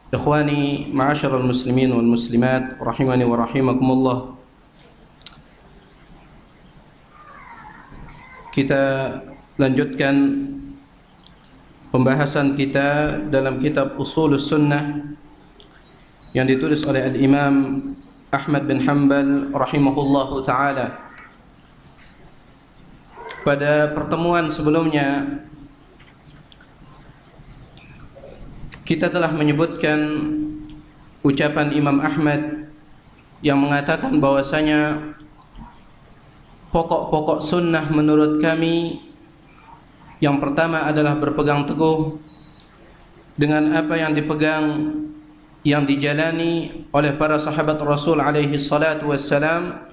Ikhwani ma'asyiral muslimin wal muslimat rahimani wa rahimakumullah. Kita lanjutkan pembahasan kita dalam kitab Ushulus Sunnah yang ditulis oleh Al-Imam Ahmad bin Hanbal rahimahullahu taala. Pada pertemuan sebelumnya kita telah menyebutkan ucapan Imam Ahmad yang mengatakan bahwasanya pokok-pokok sunnah menurut kami yang pertama adalah berpegang teguh dengan apa yang dipegang, yang dijalani oleh para sahabat Rasul alaihi salatu wassalam,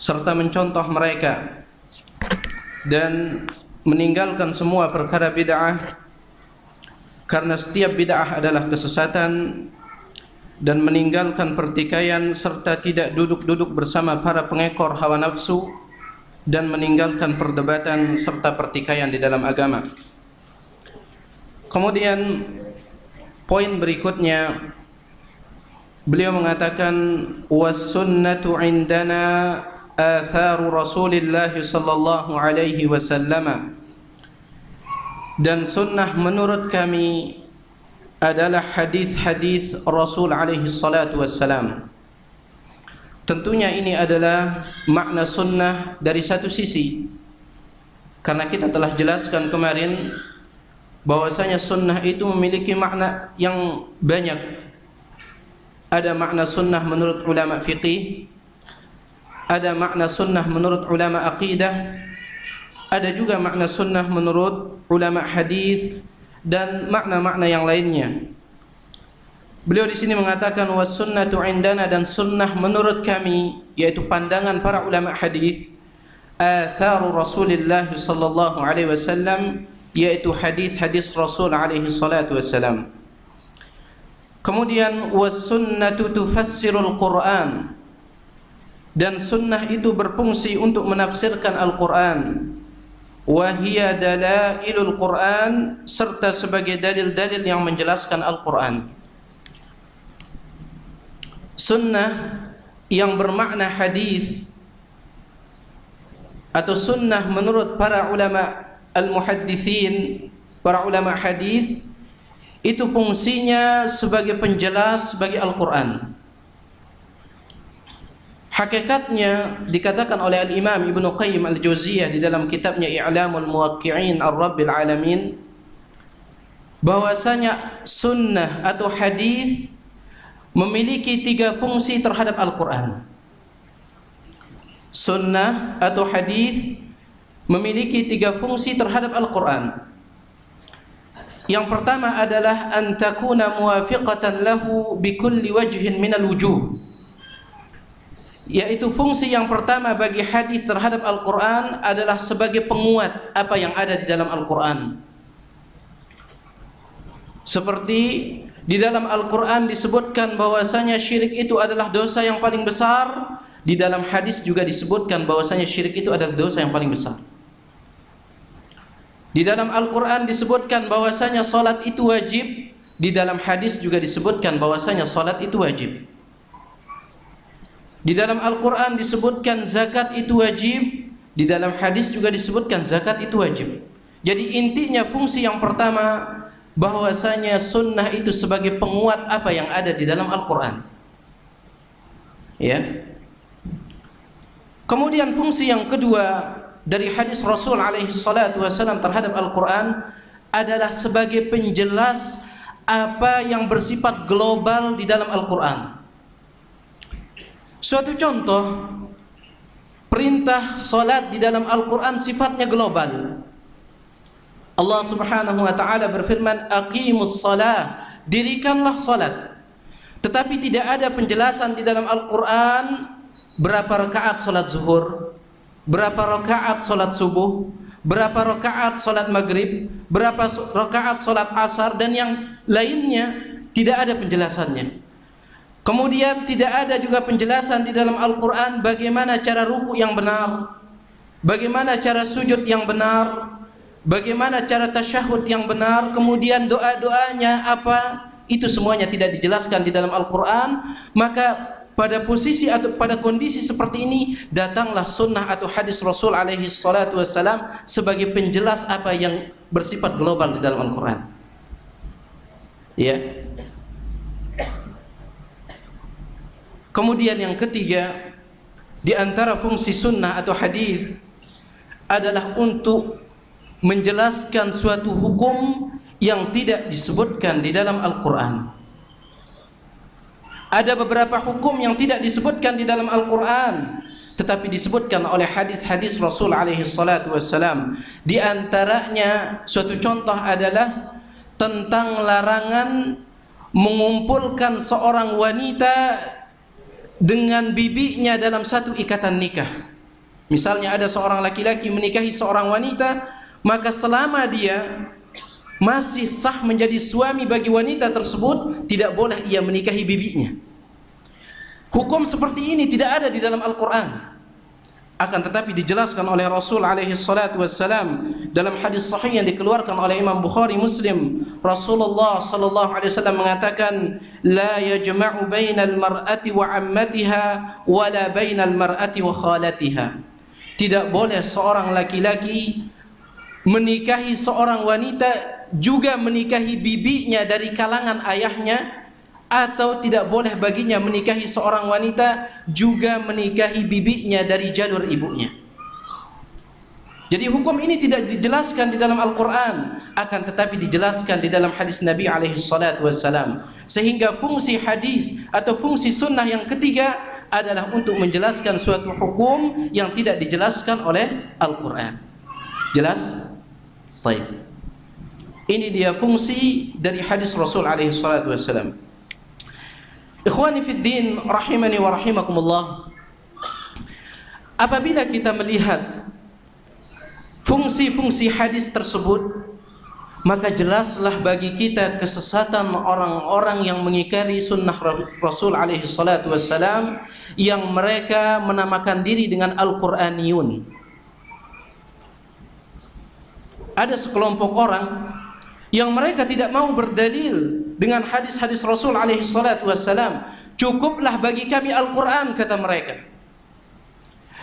serta mencontoh mereka dan meninggalkan semua perkara bid'ah, karena setiap bid'ah adalah kesesatan, dan meninggalkan pertikaian serta tidak duduk-duduk bersama para pengekor hawa nafsu, dan meninggalkan perdebatan serta pertikaian di dalam agama. Kemudian poin berikutnya beliau mengatakan was-sunnatu indana atharu Rasulillah sallallahu alaihi wasallam, dan sunnah menurut kami adalah hadis-hadis Rasul alaihi salatu wassalam. Tentunya ini adalah makna sunnah dari satu sisi, karena kita telah jelaskan kemarin bahwasanya sunnah itu memiliki makna yang banyak. Ada makna sunnah menurut ulama fiqih, ada makna sunnah menurut ulama aqidah, ada juga makna sunnah menurut ulama hadis dan makna-makna yang lainnya. Beliau di sini mengatakan was-sunnatu indana, dan sunnah menurut kami yaitu pandangan para ulama hadis, atharu Rasulillah sallallahu alaihi wasallam, yaitu hadis-hadis Rasul alaihi salatu wasallam. Kemudian was-sunnatu tufassirul Quran, dan sunnah itu berfungsi untuk menafsirkan Al-Quran. Wahia dalailul Quran, serta sebagai dalil-dalil yang menjelaskan Al-Quran. Sunnah yang bermakna hadis atau sunnah menurut para ulama al-muhaddithin, para ulama hadis, itu fungsinya sebagai penjelas bagi Al-Quran. Hakikatnya dikatakan oleh Al-Imam Ibnu Qayyim Al-Jauziyah di dalam kitabnya I'lamul Muwaqqi'in Ar-Rabbil Alamin, bahwasanya sunnah atau hadis memiliki tiga fungsi terhadap Al-Quran. Sunnah atau hadis memiliki tiga fungsi terhadap Al-Quran. Yang pertama adalah an takuna muwafiqatan lahu bikulli wajhin minal wujuh, yaitu fungsi yang pertama bagi hadis terhadap Al-Quran adalah sebagai penguat apa yang ada di dalam Al-Quran. Seperti di dalam Al-Quran disebutkan bahwasanya syirik itu adalah dosa yang paling besar, di dalam hadis juga disebutkan bahwasanya syirik itu adalah dosa yang paling besar. Di dalam Al-Quran disebutkan bahwasanya salat itu wajib, di dalam hadis juga disebutkan bahwasanya salat itu wajib. Di dalam Al-Quran disebutkan zakat itu wajib, di dalam hadis juga disebutkan zakat itu wajib. Jadi intinya fungsi yang pertama bahwasanya sunnah itu sebagai penguat apa yang ada di dalam Al-Quran. Ya. Kemudian fungsi yang kedua dari hadis Rasul alaihi salatu wasallam terhadap Al-Quran adalah sebagai penjelas apa yang bersifat global di dalam Al-Quran. Suatu contoh, perintah salat di dalam Al-Quran sifatnya global. Allah subhanahu wa ta'ala berfirman, aqimus salah, dirikanlah salat. Tetapi tidak ada penjelasan di dalam Al-Quran berapa rakaat salat zuhur, berapa rakaat salat subuh, berapa rakaat salat maghrib, berapa rakaat salat asar, dan yang lainnya tidak ada penjelasannya. Kemudian tidak ada juga penjelasan di dalam Al-Quran bagaimana cara ruku yang benar, bagaimana cara sujud yang benar, bagaimana cara tasyahud yang benar, kemudian doa-doanya apa, itu semuanya tidak dijelaskan di dalam Al-Quran, maka pada posisi atau pada kondisi seperti ini datanglah sunnah atau hadis Rasul alaihi salatu wassalam sebagai penjelas apa yang bersifat global di dalam Al-Quran. Ya. Kemudian yang ketiga, di antara fungsi sunnah atau hadis adalah untuk menjelaskan suatu hukum yang tidak disebutkan di dalam Al-Quran. Ada beberapa hukum yang tidak disebutkan di dalam Al-Quran, tetapi disebutkan oleh hadis-hadis Rasul alaihi salatu wassalam. Di antaranya suatu contoh adalah tentang larangan mengumpulkan seorang wanita dengan bibinya dalam satu ikatan nikah. Misalnya ada seorang laki-laki menikahi seorang wanita, maka selama dia masih sah menjadi suami bagi wanita tersebut, tidak boleh ia menikahi bibinya. Hukum seperti ini tidak ada di dalam Al-Quran, akan tetapi dijelaskan oleh Rasul alaihi salatu wassalam dalam hadis sahih yang dikeluarkan oleh Imam Bukhari Muslim. Rasulullah sallallahu alaihi wasallam mengatakan, la yajma'u bainal mar'ati wa ammatiha wala bainal mar'ati wa khalatiha. Tidak boleh seorang laki-laki menikahi seorang wanita juga menikahi bibinya dari kalangan ayahnya, atau tidak boleh baginya menikahi seorang wanita juga menikahi bibinya dari jalur ibunya. Jadi hukum ini tidak dijelaskan di dalam Al-Quran, akan tetapi dijelaskan di dalam hadis Nabi alaihi salatu wassalam. Sehingga fungsi hadis atau fungsi sunnah yang ketiga adalah untuk menjelaskan suatu hukum yang tidak dijelaskan oleh Al-Quran. Jelas? Baik. Ini dia fungsi dari hadis Rasul alaihi salatu wassalam. Ikhwani fid din rahimani wa rahimakumullah, apabila kita melihat fungsi-fungsi hadis tersebut, maka jelaslah bagi kita kesesatan orang-orang yang mengingkari sunnah Rasul alaihi salatu wassalam, yang mereka menamakan diri dengan Al-Quraniyun. Ada sekelompok orang yang mereka tidak mau berdalil dengan hadis-hadis Rasul alaihi salatu wassalam. Cukuplah bagi kami Al-Quran, kata mereka.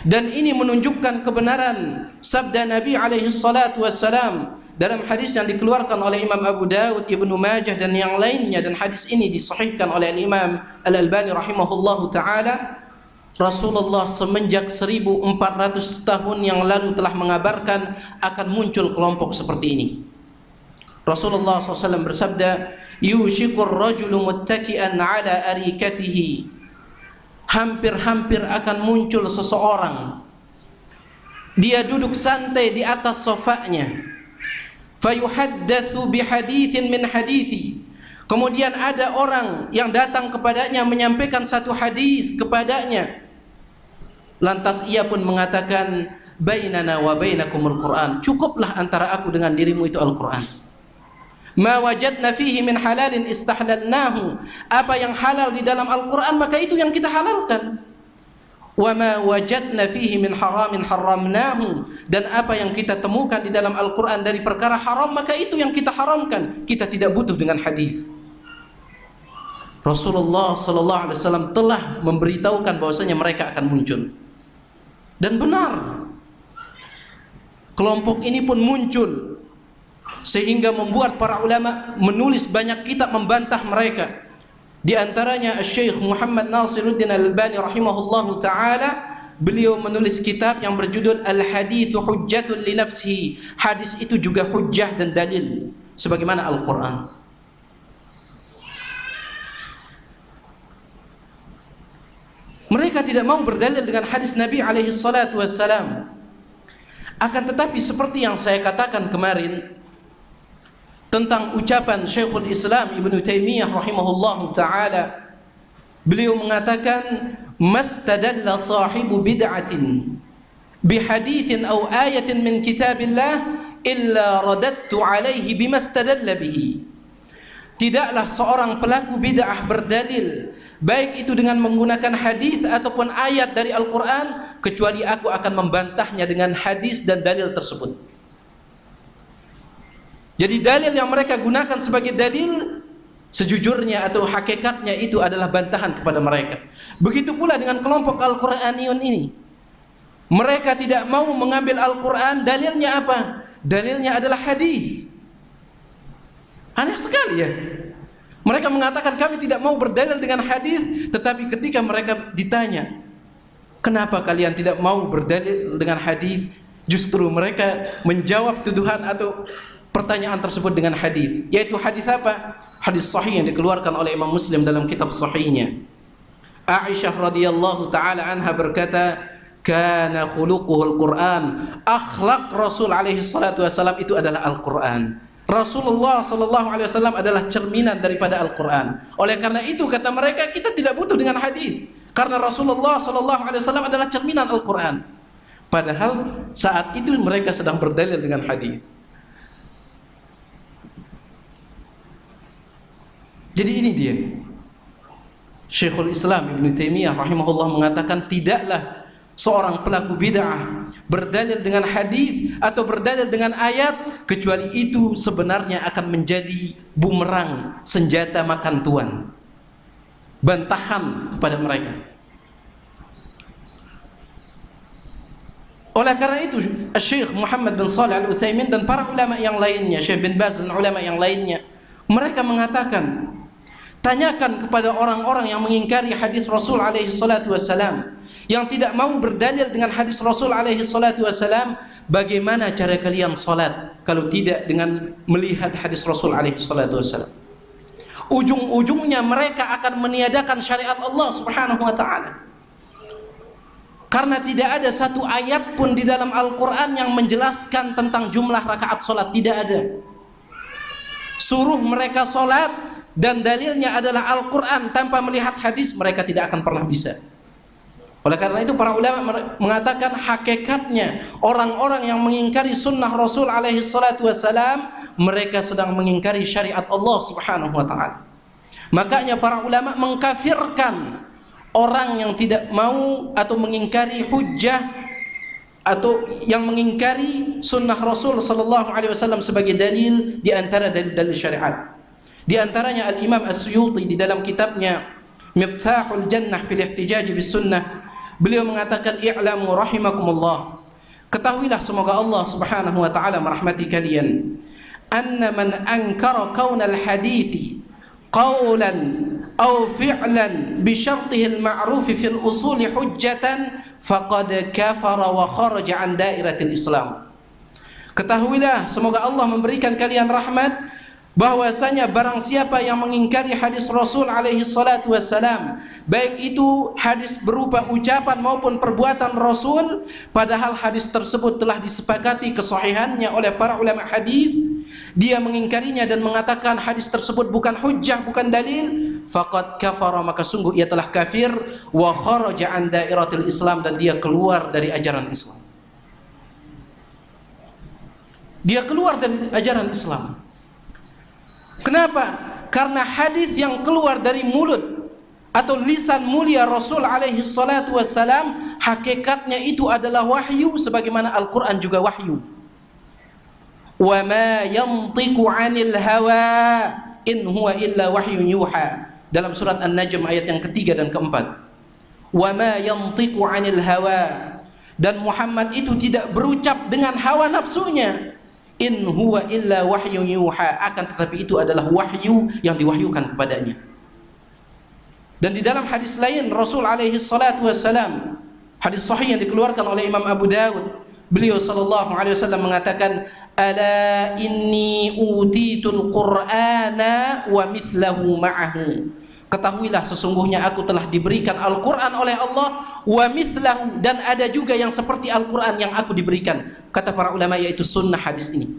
Dan ini menunjukkan kebenaran sabda Nabi alaihi salatu wassalam dalam hadis yang dikeluarkan oleh Imam Abu Dawud, Ibnu Majah dan yang lainnya, dan hadis ini disahihkan oleh Imam Al-Albani rahimahullahu ta'ala. Rasulullah semenjak 1400 tahun yang lalu telah mengabarkan akan muncul kelompok seperti ini. Rasulullah SAW bersabda, yushikur rajulu muttaki'an ala arikatihi, hampir-hampir akan muncul seseorang, dia duduk santai di atas sofanya, fayuhaddatsu bihaditsin min hadithi, kemudian ada orang yang datang kepadanya menyampaikan satu hadis kepadanya, lantas ia pun mengatakan, bainana wa bainakumul Quran, cukuplah antara aku dengan dirimu itu Al-Quran. Ma wajadna fihi min halalin istahlalnahu, apa yang halal di dalam Al-Quran maka itu yang kita halalkan. Wa ma wajadna fihi min haramin haramnahu, dan apa yang kita temukan di dalam Al-Quran dari perkara haram maka itu yang kita haramkan. Kita tidak butuh dengan hadis. Rasulullah sallallahu alaihi wasallam telah memberitahukan bahwasanya mereka akan muncul, dan benar kelompok ini pun muncul, sehingga membuat para ulama menulis banyak kitab membantah mereka. Di antaranya Syekh Muhammad Nasiruddin Al-Albani rahimahullahu ta'ala, beliau menulis kitab yang berjudul Al-Hadithu Hujjatun li Nafsihi, hadis itu juga hujjah dan dalil sebagaimana Al-Quran. Mereka tidak mau berdalil dengan hadis Nabi alaihi salatu wassalam. Akan tetapi seperti yang saya katakan kemarin tentang ucapan Syekhul Islam Ibnu Taimiyah rahimahullahu ta'ala, beliau mengatakan, mastadalla sahibu bid'atin bihadithin aw ayatin min kitabillah illa radattu alaihi bimastadalla bihi. Tidaklah seorang pelaku bid'ah berdalil, baik itu dengan menggunakan hadis ataupun ayat dari Al-Quran, kecuali aku akan membantahnya dengan hadis dan dalil tersebut. Jadi dalil yang mereka gunakan sebagai dalil sejujurnya atau hakikatnya itu adalah bantahan kepada mereka. Begitu pula dengan kelompok Al-Qur'aniyun ini. Mereka tidak mau mengambil Al-Qur'an, dalilnya apa? Dalilnya adalah hadis. Aneh sekali ya. Mereka mengatakan kami tidak mau berdalil dengan hadis, tetapi ketika mereka ditanya, kenapa kalian tidak mau berdalil dengan hadis? Justru mereka menjawab tuduhan atau pertanyaan tersebut dengan hadis. Yaitu hadis apa? Hadis sahih yang dikeluarkan oleh Imam Muslim dalam kitab sahihnya. Aisyah radhiyallahu taala anha berkata, "Kana khuluquhul Qur'an." Akhlak Rasul alaihi salatu wasallam itu adalah Al-Qur'an. Rasulullah sallallahu alaihi wasallam adalah cerminan daripada Al-Qur'an. Oleh karena itu kata mereka, kita tidak butuh dengan hadis, karena Rasulullah sallallahu alaihi wasallam adalah cerminan Al-Qur'an. Padahal saat itu mereka sedang berdalil dengan hadis. Jadi ini dia. Syekhul Islam Ibn Taimiyah rahimahullah mengatakan, tidaklah seorang pelaku bid'ah berdalil dengan hadis atau berdalil dengan ayat, kecuali itu sebenarnya akan menjadi bumerang, senjata makan tuan, bantahan kepada mereka. Oleh karena itu Syekh Muhammad bin Shalih Al-Utsaimin dan para ulama yang lainnya, Syekh bin Baz dan ulama yang lainnya, mereka mengatakan, tanyakan kepada orang-orang yang mengingkari hadis Rasul alaihi salatu wassalam, yang tidak mau berdalil dengan hadis Rasul alaihi salatu wassalam, bagaimana cara kalian salat kalau tidak dengan melihat hadis Rasul alaihi salatu wassalam? Ujung-ujungnya mereka akan meniadakan syariat Allah Subhanahu wa taala. Karena tidak ada satu ayat pun di dalam Al-Qur'an yang menjelaskan tentang jumlah rakaat salat, tidak ada. Suruh mereka salat dan dalilnya adalah Al-Qur'an tanpa melihat hadis, mereka tidak akan pernah bisa. Oleh karena itu para ulama mengatakan, hakikatnya orang-orang yang mengingkari sunnah Rasul alaihi salatu wassalam, mereka sedang mengingkari syariat Allah Subhanahu wa taala. Makanya para ulama mengkafirkan orang yang tidak mau atau mengingkari hujjah atau yang mengingkari sunnah Rasul sallallahu alaihi wasallam sebagai dalil di antara dalil-dalil syariat. Di antaranya Al-Imam As-Suyuti di dalam kitabnya Miftahul Jannah fil Ihtijaj bis Sunnah, beliau mengatakan, i'lamu rahimakumullah, ketahuilah semoga Allah Subhanahu wa taala merahmati kalian, anna man ankara kaunal hadithi qawlan aw fi'lan bi syartihi al-ma'ruf fil usul hujjatan faqad kafara wa kharaja an dairatil Islam. Ketahuilah semoga Allah memberikan kalian rahmat, bahwasanya barang siapa yang mengingkari hadis Rasul alaihi salatu wassalam, baik itu hadis berupa ucapan maupun perbuatan Rasul, padahal hadis tersebut telah disepakati kesahihannya oleh para ulama hadis, dia mengingkarinya dan mengatakan hadis tersebut bukan hujjah, bukan dalil, faqad kafara, maka sungguh ia telah kafir, wa kharaja an dairatil Islam, dan dia keluar dari ajaran Islam. Dia keluar dari ajaran Islam. Kenapa? Karena hadis yang keluar dari mulut atau lisan mulia Rasul alaihi salatu wassalam, hakikatnya itu adalah wahyu, sebagaimana Al-Quran juga wahyu. Wa ma yantiqu 'anil hawa in huwa illa wahyun yuha, dalam surat An-Najm ayat yang ketiga dan keempat. Wa ma yantiqu 'anil hawa, dan Muhammad itu tidak berucap dengan hawa nafsunya. In huwa illa wahyun yuha, akan tetapi itu adalah wahyu yang diwahyukan kepadanya. Dan di dalam hadis lain Rasul alaihi salatu wassalam, hadis sahih yang dikeluarkan oleh Imam Abu Dawud, beliau sallallahu alaihi wasallam mengatakan, ala inni utitul qur'ana wa mithlahu ma'ahu, ketahuilah sesungguhnya aku telah diberikan Al-Quran oleh Allah, wa mithlahu, dan ada juga yang seperti Al-Quran yang aku diberikan, kata para ulama, yaitu sunnah hadis ini.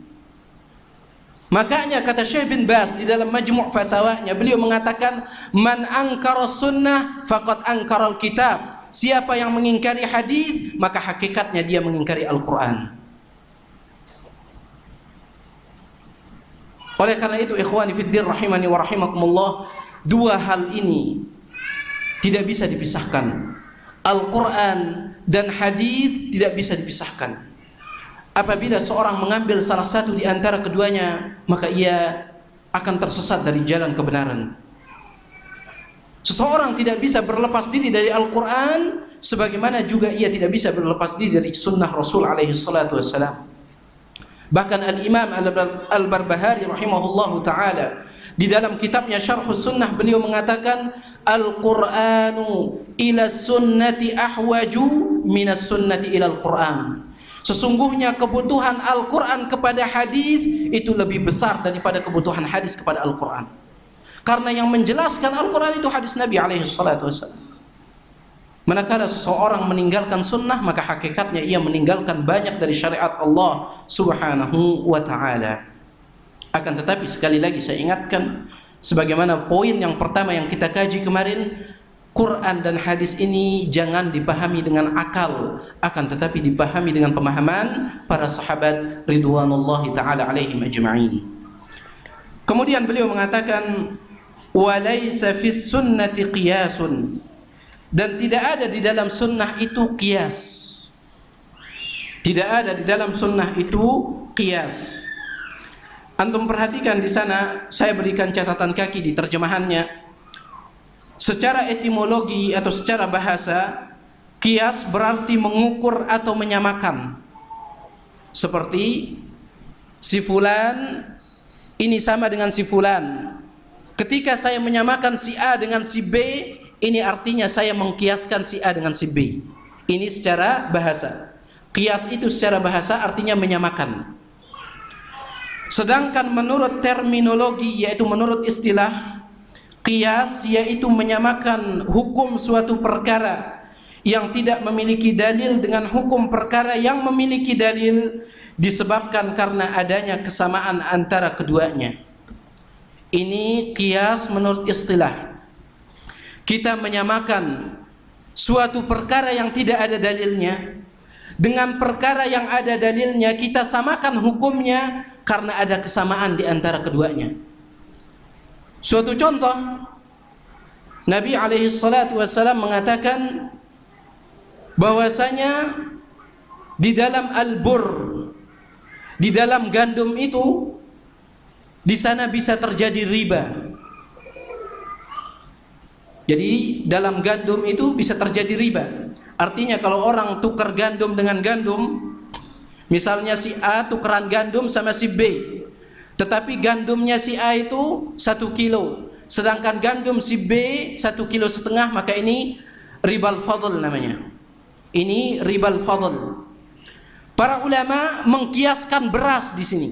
Makanya kata Syekh bin Baz di dalam Majmu' Fatawanya, beliau mengatakan, man angkara sunnah faqad angkara al-kitab, siapa yang mengingkari hadis, maka hakikatnya dia mengingkari Al-Quran. Oleh karena itu ikhwani fiddin rahimani wa rahimakumullah, dua hal ini tidak bisa dipisahkan. Al-Quran dan hadis tidak bisa dipisahkan. Apabila seorang mengambil salah satu di antara keduanya, maka ia akan tersesat dari jalan kebenaran. Seseorang tidak bisa berlepas diri dari Al-Quran, sebagaimana juga ia tidak bisa berlepas diri dari sunnah Rasul alaihi salatu wassalam. Bahkan Al-Imam Al-Barbahari rahimahullahu ta'ala, di dalam kitabnya Syarhus Sunnah, beliau mengatakan, Al-Qur'anu ila sunnati ahwaju minas sunnati ila Al-Quran. Sesungguhnya kebutuhan Al-Quran kepada hadis itu lebih besar daripada kebutuhan hadis kepada Al-Quran. Karena yang menjelaskan Al-Quran itu hadis Nabi alaihi salatu wassalam. Manakala seseorang meninggalkan sunnah, maka hakikatnya ia meninggalkan banyak dari syariat Allah subhanahu wa ta'ala. Akan tetapi sekali lagi saya ingatkan, sebagaimana poin yang pertama yang kita kaji kemarin, Quran dan hadis ini jangan dipahami dengan akal, akan tetapi dipahami dengan pemahaman para sahabat ridwanullahi ta'ala alaihim ajma'in. Kemudian beliau mengatakan, walaysa fis sunnati qiyasun, dan tidak ada di dalam sunnah itu qiyas. Tidak ada di dalam sunnah itu qiyas. Antum perhatikan di sana, saya berikan catatan kaki di terjemahannya. Secara etimologi atau secara bahasa, qiyas berarti mengukur atau menyamakan. Seperti si fulan ini sama dengan si fulan. Ketika saya menyamakan si A dengan si B, ini artinya saya mengkiaskan si A dengan si B. Ini secara bahasa. Qiyas itu secara bahasa artinya menyamakan. Sedangkan menurut terminologi, yaitu menurut istilah, qiyas yaitu menyamakan hukum suatu perkara yang tidak memiliki dalil dengan hukum perkara yang memiliki dalil, disebabkan karena adanya kesamaan antara keduanya. Ini qiyas menurut istilah. Kita menyamakan suatu perkara yang tidak ada dalilnya dengan perkara yang ada dalilnya, kita samakan hukumnya karena ada kesamaan di antara keduanya. Suatu contoh, Nabi alaihi salatu wassalam mengatakan bahwasanya di dalam al-bur, di dalam gandum itu, di sana bisa terjadi riba. Jadi dalam gandum itu bisa terjadi riba. Artinya kalau orang tukar gandum dengan gandum, misalnya si A tukeran gandum sama si B, tetapi gandumnya si A itu 1 kilo, sedangkan gandum si B 1,5 kilo, maka ini ribal fadl namanya. Ini ribal fadl. Para ulama mengkiaskan beras di sini,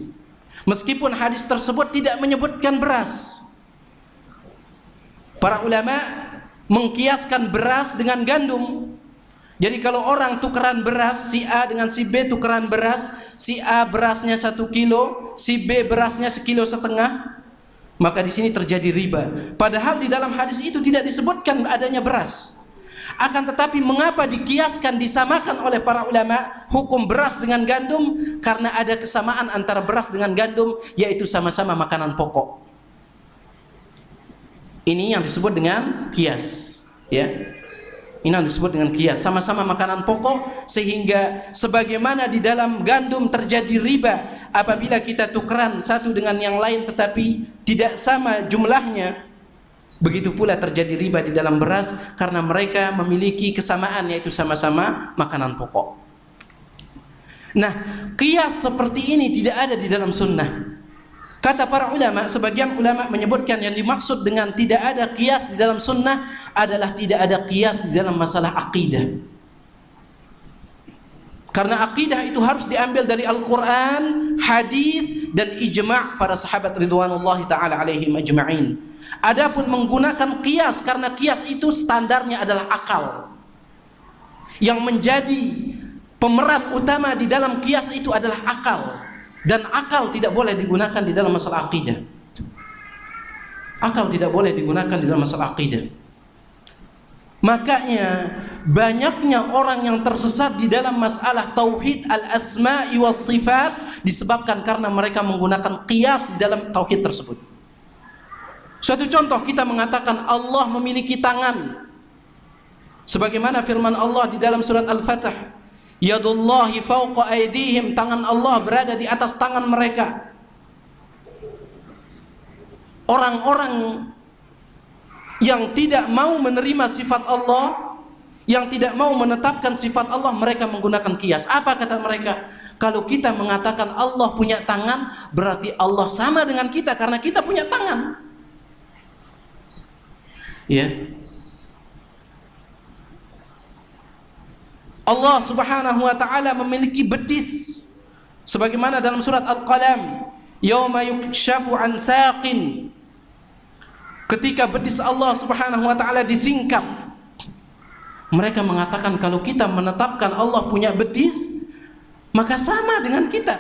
meskipun hadis tersebut tidak menyebutkan beras. Para ulama mengkiaskan beras dengan gandum. Jadi kalau orang tukeran beras, si A dengan si B tukeran beras, si A berasnya 1 kilo, si B berasnya 1,5 kilo, maka di sini terjadi riba. Padahal di dalam hadis itu tidak disebutkan adanya beras. Akan tetapi mengapa dikiaskan, disamakan oleh para ulama hukum beras dengan gandum? Karena ada kesamaan antara beras dengan gandum, yaitu sama-sama makanan pokok. Ini yang disebut dengan qiyas, ya. Ini yang disebut dengan qiyas, sama-sama makanan pokok, sehingga sebagaimana di dalam gandum terjadi riba apabila kita tukeran satu dengan yang lain tetapi tidak sama jumlahnya, begitu pula terjadi riba di dalam beras karena mereka memiliki kesamaan, yaitu sama-sama makanan pokok. Nah, qiyas seperti ini tidak ada di dalam sunnah. Kata para ulama, sebagian ulama menyebutkan yang dimaksud dengan tidak ada qiyas di dalam sunnah adalah tidak ada qiyas di dalam masalah akidah. Karena akidah itu harus diambil dari Al-Quran, hadis, dan ijma' para sahabat ridwanullahi ta'ala alaihim ajma'in. Adapun menggunakan qiyas, karena qiyas itu standarnya adalah akal. Yang menjadi pemeran utama di dalam qiyas itu adalah akal. Dan akal tidak boleh digunakan di dalam masalah akidah. Akal tidak boleh digunakan di dalam masalah akidah. Makanya banyaknya orang yang tersesat di dalam masalah tauhid al-asma'i was sifat disebabkan karena mereka menggunakan qiyas di dalam tauhid tersebut. Suatu contoh, kita mengatakan Allah memiliki tangan, sebagaimana firman Allah di dalam surat Al-Fatih, yadullahi fawqa aydihim, tangan Allah berada di atas tangan mereka. orang-orang yang tidak mau menerima sifat Allah, yang tidak mau menetapkan sifat Allah, mereka menggunakan kias. Apa kata mereka? Kalau kita mengatakan Allah punya tangan, berarti Allah sama dengan kita karena kita punya tangan. Ya. Allah Subhanahu wa taala memiliki betis. Sebagaimana dalam surat Al-Qalam, yauma yukshafu an saqin, ketika betis Allah Subhanahu wa taala disingkap, mereka mengatakan kalau kita menetapkan Allah punya betis, maka sama dengan kita.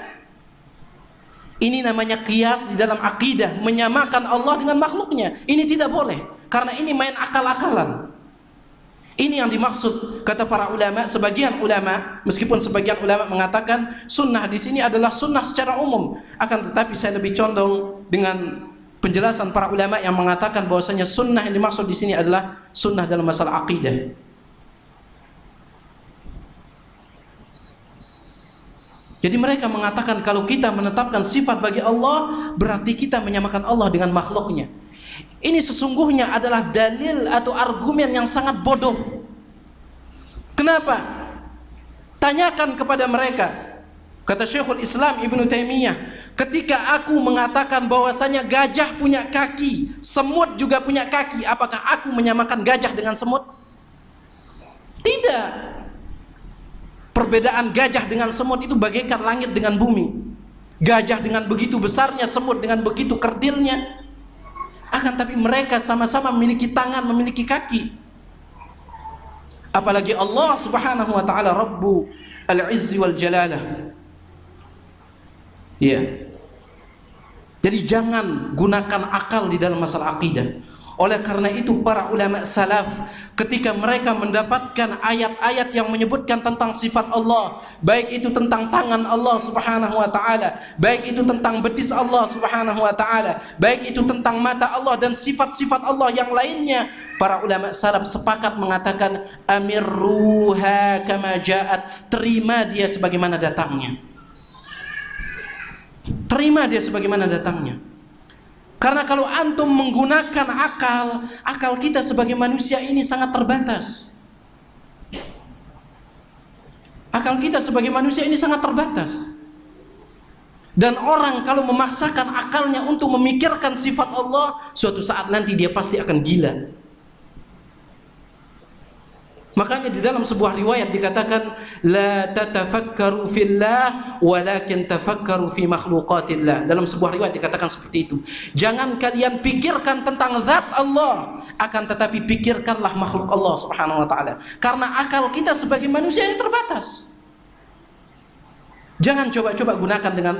Ini namanya qiyas di dalam akidah, menyamakan Allah dengan makhluknya. Ini tidak boleh, karena ini main akal-akalan. Ini yang dimaksud kata para ulama, sebagian ulama, meskipun sebagian ulama mengatakan sunnah di sini adalah sunnah secara umum, akan tetapi saya lebih condong dengan penjelasan para ulama yang mengatakan bahwasanya sunnah yang dimaksud di sini adalah sunnah dalam masalah akidah. Jadi mereka mengatakan kalau kita menetapkan sifat bagi Allah, berarti kita menyamakan Allah dengan makhluknya. Ini sesungguhnya adalah dalil atau argumen yang sangat bodoh. Kenapa? Tanyakan kepada mereka. Kata Syekhul Islam Ibnu Taimiyah, ketika aku mengatakan bahwasanya gajah punya kaki, semut juga punya kaki, apakah aku menyamakan gajah dengan semut? Tidak. Perbedaan gajah dengan semut itu bagaikan langit dengan bumi. Gajah dengan begitu besarnya, semut dengan begitu kerdilnya. Akan tapi mereka sama-sama memiliki tangan, memiliki kaki. Apalagi Allah Subhanahu wa taala Rabbu al-Izzi wal Jalalah. Ya. Jadi jangan gunakan akal di dalam masalah akidah. Oleh karena itu para ulama salaf ketika mereka mendapatkan ayat-ayat yang menyebutkan tentang sifat Allah, baik itu tentang tangan Allah Subhanahu wa taala, baik itu tentang betis Allah Subhanahu wa taala, baik itu tentang mata Allah dan sifat-sifat Allah yang lainnya, para ulama salaf sepakat mengatakan amirruha kama ja'at, terima dia sebagaimana datangnya. Terima dia sebagaimana datangnya. Karena kalau antum menggunakan akal kita sebagai manusia ini sangat terbatas. Akal kita sebagai manusia ini sangat terbatas. Dan orang kalau memaksakan akalnya untuk memikirkan sifat Allah, suatu saat nanti dia pasti akan gila. Makanya di dalam sebuah riwayat dikatakan la tatafakkaru fillah walakin tafakkaru fi makhluqatillah. Dalam sebuah riwayat dikatakan seperti itu. Jangan kalian pikirkan tentang zat Allah, akan tetapi pikirkanlah makhluk Allah Subhanahu wa taala. Karena akal kita sebagai manusia ini terbatas. Jangan coba-coba gunakan dengan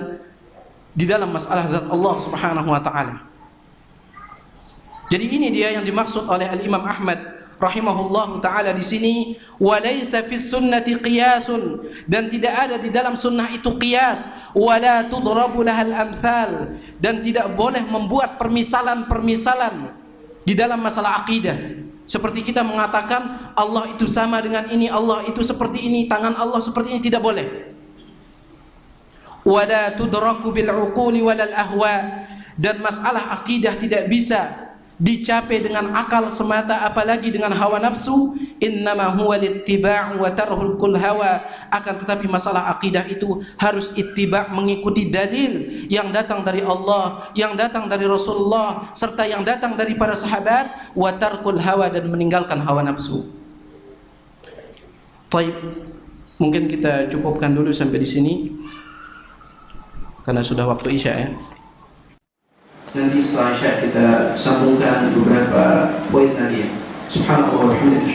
di dalam masalah zat Allah Subhanahu wa taala. Jadi ini dia yang dimaksud oleh Al-Imam Ahmad rahimahullahu taala di sini, walaysa fis sunnati qiyasun, dan tidak ada di dalam sunnah itu qiyas, wala tudrabu lahal amsal, dan tidak boleh membuat permisalan-permisalan di dalam masalah akidah. Seperti kita mengatakan Allah itu sama dengan ini, Allah itu seperti ini, tangan Allah seperti ini, tidak boleh. Wala tudraku bil uquli walal ahwa, dan masalah akidah tidak bisa dicapai dengan akal semata, apalagi dengan hawa nafsu. Innama huwa littiba' wa tarhul kul hawa, akan tetapi masalah akidah itu harus ittiba', mengikuti dalil yang datang dari Allah, yang datang dari Rasulullah, serta yang datang dari para sahabat, wa tarkul hawa, dan meninggalkan hawa nafsu. Baik, mungkin kita cukupkan dulu sampai di sini karena sudah waktu Isya ya. Nanti setelah Isya kita sambungkan beberapa poin tadi. Subhanallah wa bihamdihi.